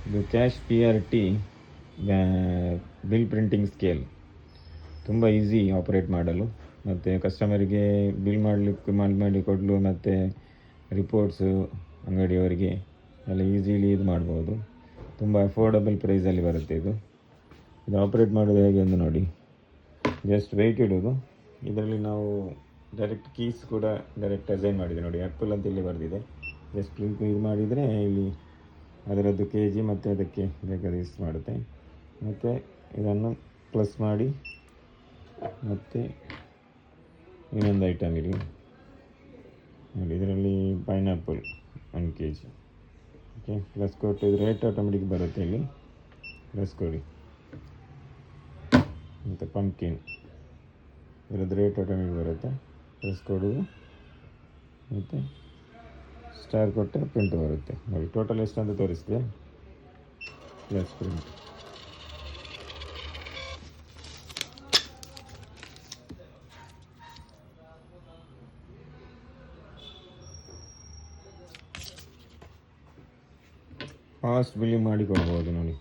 ಇದು cash PRT bill printing scale. ತುಂಬ easy operate ಮಾಡಲು, ಮತ್ತು ಕಸ್ಟಮರಿಗೆ ಬಿಲ್ ಮಾಡಿ ಕೊಡಲು, ಮತ್ತು ರಿಪೋರ್ಟ್ಸು ಅಂಗಡಿಯವರಿಗೆ ಎಲ್ಲ ಈಸಿಲಿ ಇದು ಮಾಡ್ಬೋದು. ತುಂಬ ಅಫೋರ್ಡಬಲ್ ಪ್ರೈಸಲ್ಲಿ ಬರುತ್ತೆ ಇದು ಆಪರೇಟ್ ಮಾಡೋದು ಹೇಗೆ ಎಂದು ನೋಡಿ. ಜಸ್ಟ್ ವೆಯ್ಟ್ ಇಡೋದು. ಇದರಲ್ಲಿ ನಾವು ಡೈರೆಕ್ಟ್ ಕೀಸ್ ಕೂಡ ಡೈರೆಕ್ಟ್ ಅಸೈನ್ ಮಾಡಿದೆ ನೋಡಿ, ಆ್ಯಪಲ್ ಅಂತ ಇಲ್ಲಿ ಬರೆದಿದೆ. ಜಸ್ಟ್ ಇದು ಮಾಡಿದರೆ ಇಲ್ಲಿ ಅದರದ್ದು KG ಮತ್ತು ಅದಕ್ಕೆ ಬೇಕಾದ ಇಷ್ಟು ಮಾಡುತ್ತೆ. ಮತ್ತು ಇದನ್ನು ಪ್ಲಸ್ ಮಾಡಿ ಮತ್ತು ಇನ್ನೊಂದು ಐಟಮ್ ಇಲ್ಲಿ ನೋಡಿ, ಇದರಲ್ಲಿ ಪೈನಾಪಲ್ 1 kg. ಓಕೆ, ಪ್ಲಸ್ ಕೊಟ್ಟು ಇದು ರೇಟ್ ಆಟೋಮೆಟಿಕ್ ಬರುತ್ತೆ. ಇಲ್ಲಿ ಪ್ಲಸ್ ಕೊಡಿ. ಮತ್ತು ಪಂಪ್ಕಿನ್ ಇದರದ್ದು ರೇಟ್ ಆಟೋಮೆಟಿಕ್ ಬರುತ್ತೆ. ಪ್ಲಸ್ ಕೊಡೋದು ಮತ್ತು ಸ್ಟಾರ್ ಕೊಟ್ಟರೆ ಪ್ರಿಂಟ್ ಬರುತ್ತೆ ನೋಡಿ. ಟೋಟಲ್ ಎಷ್ಟು ಅಂತ ತೋರಿಸಿದೆ, ಪ್ಲಸ್ ಪ್ರಿಂಟ್. ಫಾಸ್ಟ್ ಬಿಲ್ಲಿಂಗ್ ಮಾಡಿ ಕೊಡ್ಬೋದು ನೋಡಿ.